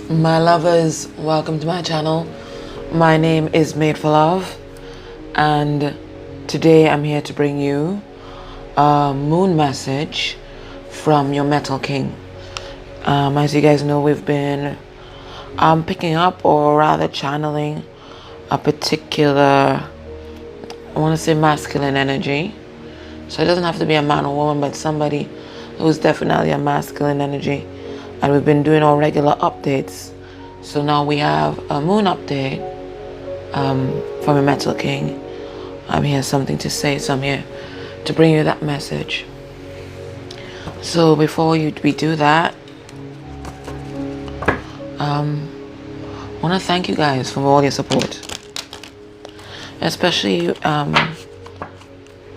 My lovers, welcome to my channel. My name is Made for Love, and today I'm here to bring you a moon message from your Metal King. As you guys know, we've been picking up, or rather channeling, a particular, I want to say, masculine energy. So it doesn't have to be a man or woman, but somebody who's definitely a masculine energy. And we've been doing our regular updates. So now we have a moon update from a Metal King. I'm here something to say, so I'm here to bring you that message. So before we do that, I want to thank you guys for all your support, especially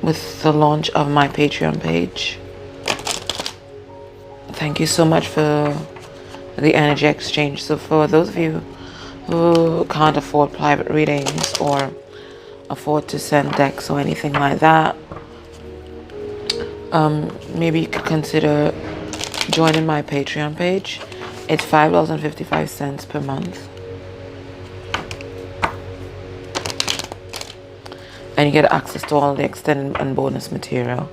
with the launch of my Patreon page. Thank you so much for the energy exchange. So for those of you who can't afford private readings or afford to send decks or anything like that, maybe you could consider joining my Patreon page. It's $5.55 per month, and you get access to all the extended and bonus material.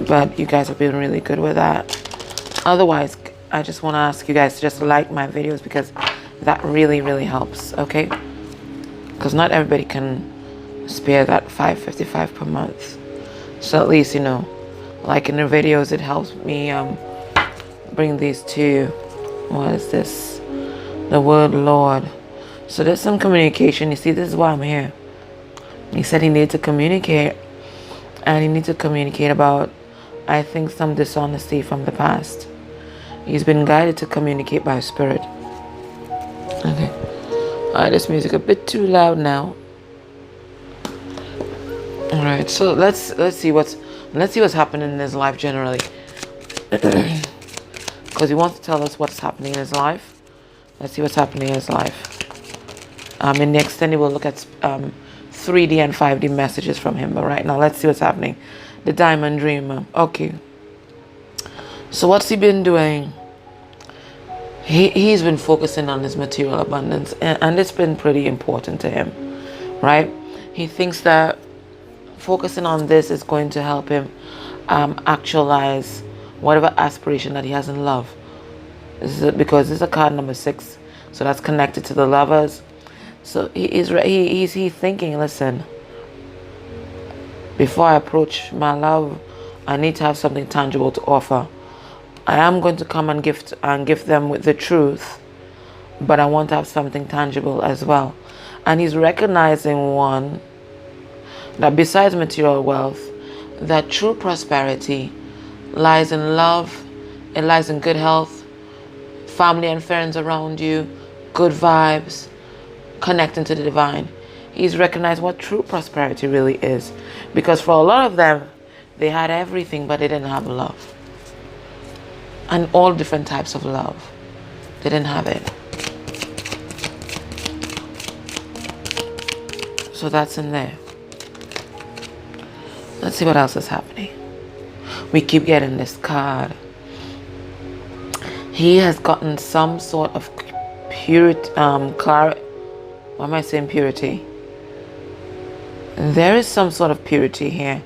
But you guys have been really good with that. Otherwise, I just want to ask you guys to just like my videos, because that really helps, okay? Because not everybody can spare that $5.55 per month. So at least, you know, liking the videos, it helps me bring these to you. What is this? The word Lord. So there's some communication. You see, this is why I'm here. He said he needed to communicate, and he needs to communicate about, I think, some dishonesty from the past. He's been guided to communicate by spirit. Okay. Alright, this music a bit too loud now. Alright, so let's see what's happening in his life generally. Because he wants to tell us what's happening in his life. Let's see what's happening in his life. In the extended, we'll look at 3D and 5D messages from him. But right now, let's see what's happening. The Diamond Dreamer. Okay. So what's he been doing? He's been focusing on his material abundance, and it's been pretty important to him, right? He thinks that focusing on this is going to help him actualize whatever aspiration that he has in love. Because this is a card number 6, so that's connected to the lovers. So he's thinking, listen, before I approach my love, I need to have something tangible to offer. I am going to come and gift them with the truth, but I want to have something tangible as well. And he's recognizing, one, that besides material wealth, that true prosperity lies in love, it lies in good health, family and friends around you, good vibes, connecting to the divine. He's recognized what true prosperity really is. Because for a lot of them, they had everything, but they didn't have love. And all different types of love. They didn't have it. So that's in there. Let's see what else is happening. We keep getting this card. He has gotten some sort of purity, clarity. Why am I saying purity? There is some sort of purity here.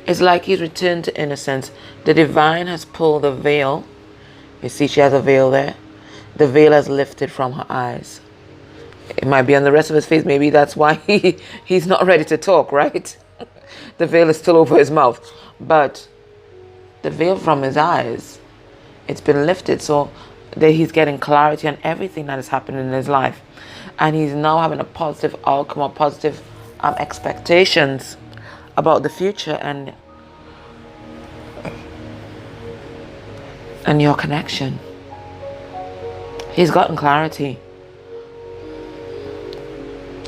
It's like he's returned to innocence. The divine has pulled the veil. You see, she has a veil there. The veil has lifted from her eyes. It might be on the rest of his face. Maybe that's why he's not ready to talk, right? The veil is still over his mouth. But the veil from his eyes, it's been lifted. So that he's getting clarity on everything that is happening in his life. And he's now having a positive outcome, or positive expectations about the future and your connection. He's gotten clarity.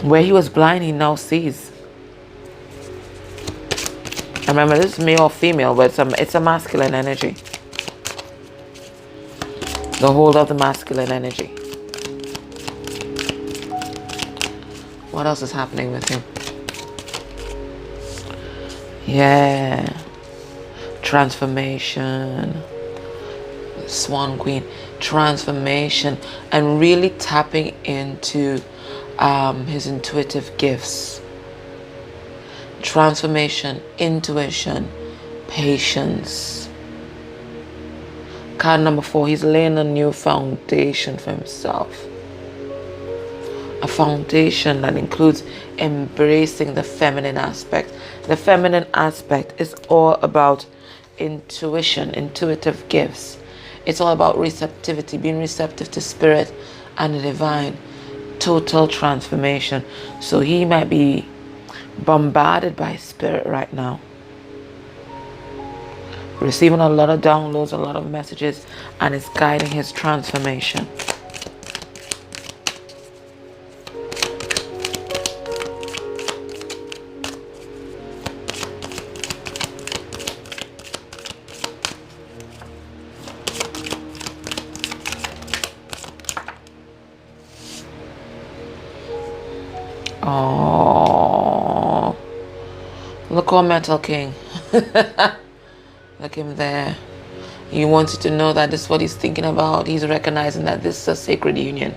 Where he was blind, he now sees. And remember, this is male or female, but it's a masculine energy. The whole of the masculine energy. What else is happening with him? Yeah. Transformation. Swan Queen, transformation, and really tapping into his intuitive gifts. Transformation, intuition, patience. Card number 4, he's laying a new foundation for himself. A foundation that includes embracing the feminine aspect. The feminine aspect is all about intuition, intuitive gifts. It's all about receptivity, being receptive to spirit and the divine. Total transformation. So he might be bombarded by spirit right now, receiving a lot of downloads, a lot of messages, and it's guiding his transformation. Oh, look, our Metal King. Look him there. You wanted to know that this is what he's thinking about. He's recognizing that this is a sacred union.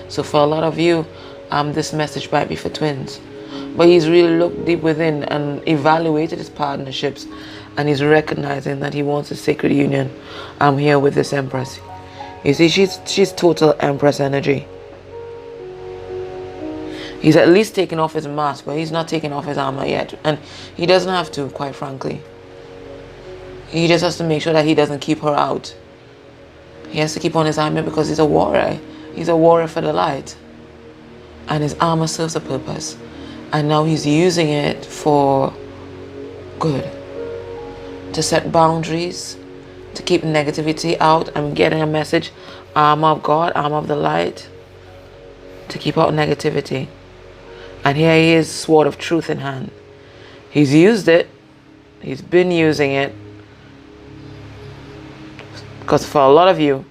So for a lot of you, this message might be for twins. But he's really looked deep within and evaluated his partnerships, and he's recognizing that he wants a sacred union. I'm here with this Empress. You see, she's total Empress energy. He's at least taken off his mask, but he's not taking off his armor yet. And he doesn't have to, quite frankly. He just has to make sure that he doesn't keep her out. He has to keep on his armor because he's a warrior. He's a warrior for the light. And his armor serves a purpose. And now he's using it for good. To set boundaries, to keep negativity out. I'm getting a message, armor of God, armor of the light, to keep out negativity. And here he is, sword of truth in hand. He's used it. He's been using it. Because for a lot of you,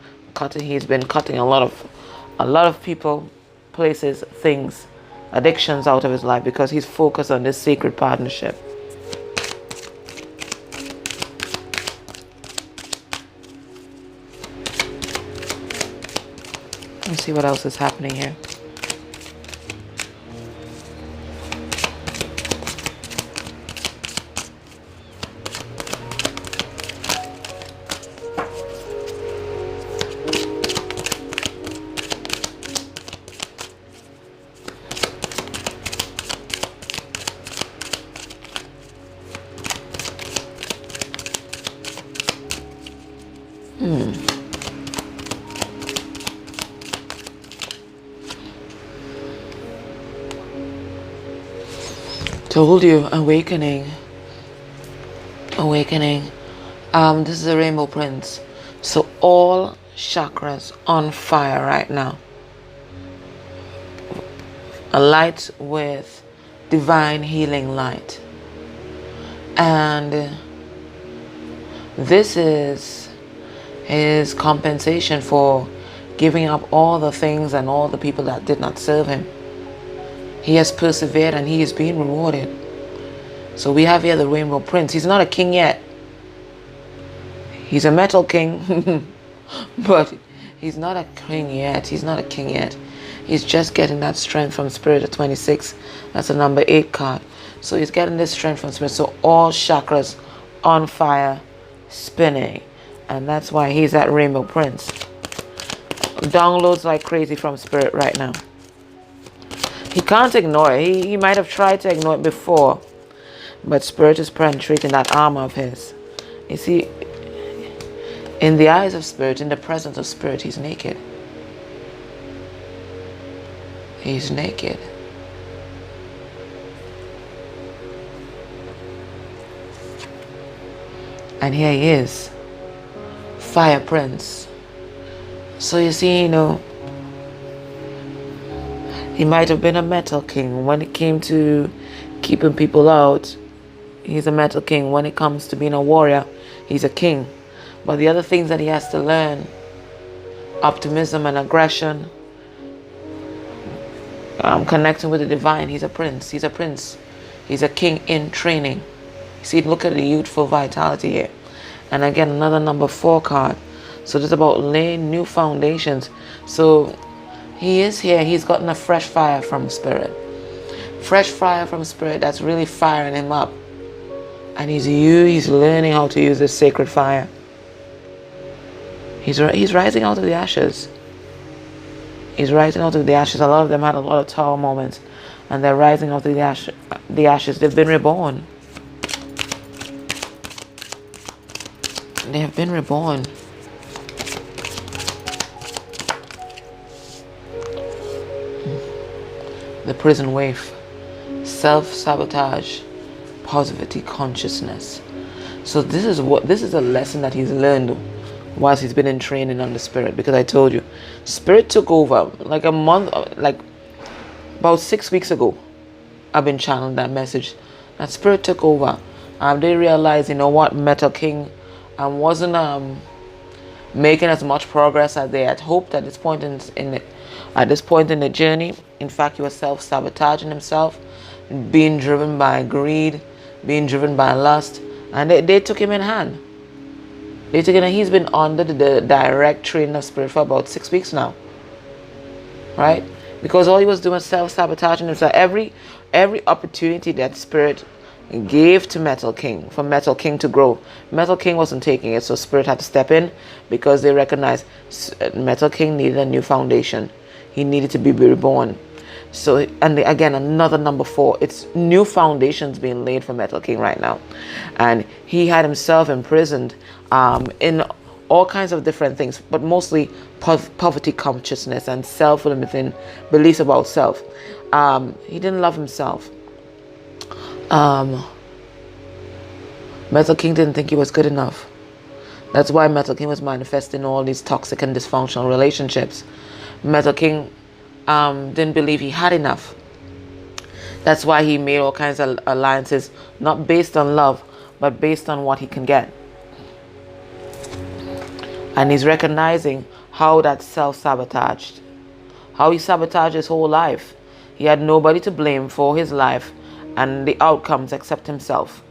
he's been cutting a lot of people, places, things, addictions out of his life because he's focused on this sacred partnership. Let's see what else is happening here. Told you, awakening. This is a Rainbow Prince. So all chakras on fire right now. A light with divine healing light. And this is his compensation for giving up all the things and all the people that did not serve him. He has persevered and he is being rewarded. So we have here the Rainbow Prince. He's not a king yet. He's a metal king. But he's not a king yet. He's not a king yet. He's just getting that strength from Spirit at 26. That's a number 8 card. So he's getting this strength from Spirit. So all chakras on fire, spinning. And that's why he's that Rainbow Prince. Downloads like crazy from Spirit right now. He can't ignore it. He might have tried to ignore it before. But Spirit is penetrating that armor of his. You see, in the eyes of Spirit, in the presence of Spirit, he's naked. He's naked. And here he is. Fire Prince. So you see, you know, he might have been a metal king. When it came to keeping people out, he's a metal king. When it comes to being a warrior, he's a king. But the other things that he has to learn, optimism and aggression, connecting with the divine, he's a prince. He's a prince. He's a king in training. See, look at the youthful vitality here. And again, another number 4 card. So it's about laying new foundations. So he is here. He's gotten a fresh fire from spirit. Fresh fire from spirit that's really firing him up. And he's learning how to use this sacred fire. He's rising out of the ashes. He's rising out of the ashes. A lot of them had a lot of tower moments. And they're rising out of the ashes. They've been reborn. They have been reborn. The prison waif. Self-sabotage. Positivity consciousness. So this is a lesson that he's learned whilst he's been in training on the spirit. Because I told you, spirit took over like a month, like about 6 weeks ago. I've been channeling that message. That spirit took over. They realized, you know what, Metal King wasn't making as much progress as they had hoped at this point in the journey. In fact, he was self-sabotaging himself, being driven by greed, being driven by lust, and they took him in hand. They took him, and he's been under the direct training of spirit for about 6 weeks now, right? Because all he was doing was self-sabotaging himself. Every opportunity that spirit gave to Metal King, for Metal King to grow, Metal King wasn't taking it, so spirit had to step in because they recognized Metal King needed a new foundation. He needed to be reborn. So, and again, another number 4, it's new foundations being laid for Metal King right now. And he had himself imprisoned in all kinds of different things, but mostly poverty consciousness and self-limiting beliefs about self. He didn't love himself. Metal King didn't think he was good enough. That's why Metal King was manifesting all these toxic and dysfunctional relationships. Metal King didn't believe he had enough. That's why he made all kinds of alliances, not based on love, but based on what he can get. And he's recognizing how that self-sabotaged, how he sabotaged his whole life. He had nobody to blame for his life and the outcomes except himself.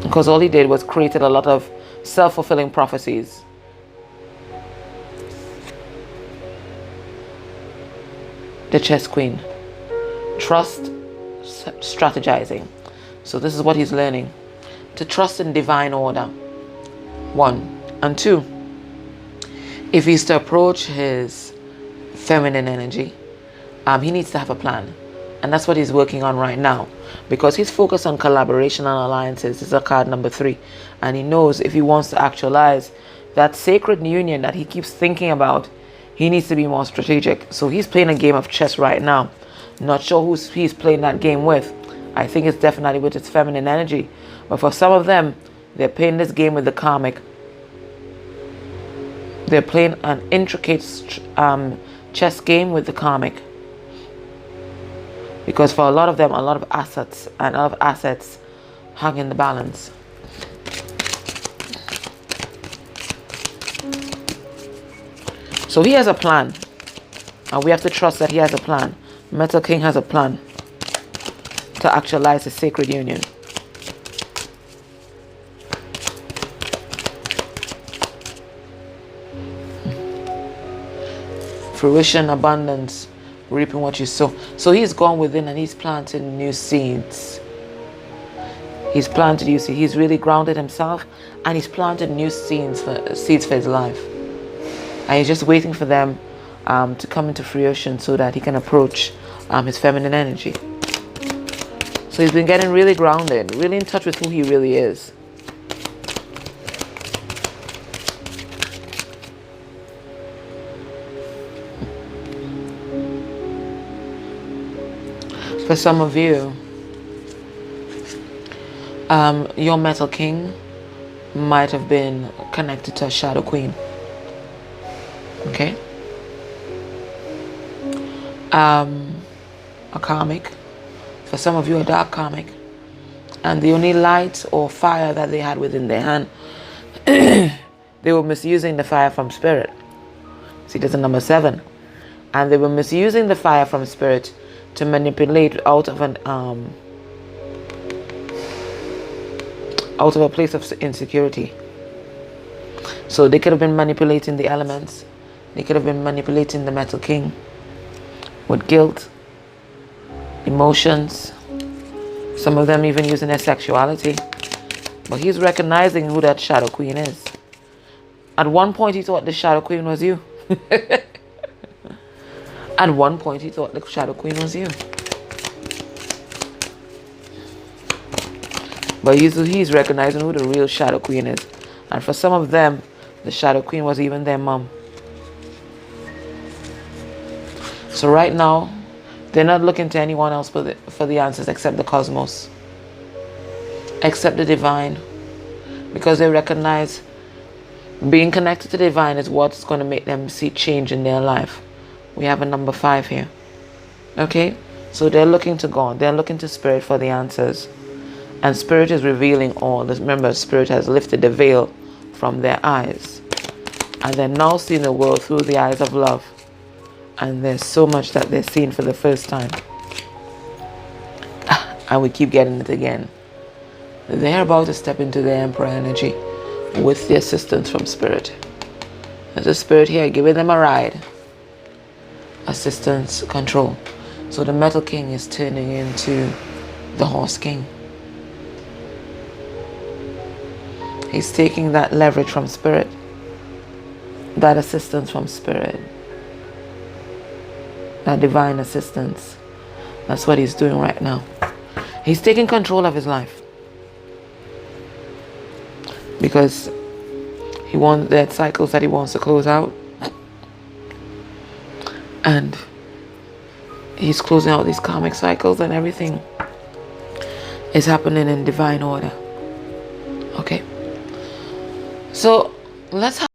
Because all he did was created a lot of self-fulfilling prophecies. The chess queen. Trust, strategizing. So this is what he's learning. To trust in divine order. 1. And 2. If he's to approach his feminine energy, he needs to have a plan. And that's what he's working on right now. Because he's focused on collaboration and alliances. This is a card number 3. And he knows if he wants to actualize that sacred union that he keeps thinking about, he needs to be more strategic. So he's playing a game of chess right now. Not sure who he's playing that game with. I think it's definitely with its feminine energy. But for some of them, they're playing this game with the karmic. They're playing an intricate chess game with the karmic. Because for a lot of them, a lot of assets hang in the balance. So he has a plan. And we have to trust that he has a plan. Metal King has a plan to actualize the sacred union. Fruition, abundance, reaping what you sow. So he's gone within and he's planting new seeds. He's planted new seeds. He's really grounded himself and he's planted new seeds for his life. And he's just waiting for them to come into fruition so that he can approach his feminine energy. So he's been getting really grounded, really in touch with who he really is. For some of you, your Metal King might have been connected to a Shadow Queen. Okay? A Karmic. For some of you, a dark Karmic. And the only light or fire that they had within their hand, they were misusing the fire from spirit. See, that's a number 7. And they were misusing the fire from spirit to manipulate out of out of a place of insecurity. So they could have been manipulating the elements. They could have been manipulating the Metal King with guilt, emotions, some of them even using their sexuality. But he's recognizing who that Shadow Queen is. At one point he thought the Shadow Queen was you. At one point he thought the Shadow Queen was you. But he's recognizing who the real Shadow Queen is. And for some of them, the Shadow Queen was even their mom. So right now, they're not looking to anyone else for the answers except the cosmos. Except the divine. Because they recognize being connected to the divine is what's going to make them see change in their life. We have a number 5 here. Okay? So they're looking to God. They're looking to Spirit for the answers. And Spirit is revealing all. Remember, Spirit has lifted the veil from their eyes. And they're now seeing the world through the eyes of love. And there's so much that they're seeing for the first time. And we keep getting it again. They're about to step into the Emperor energy with the assistance from Spirit. There's a Spirit here giving them a ride. Assistance, control. So the Metal King is turning into the Horse King. He's taking that leverage from Spirit. That assistance from Spirit. That divine assistance. That's what he's doing right now. He's taking control of his life. Because he wants that cycles that he wants to close out. And he's closing out these karmic cycles, and everything is happening in divine order. Okay. So let's have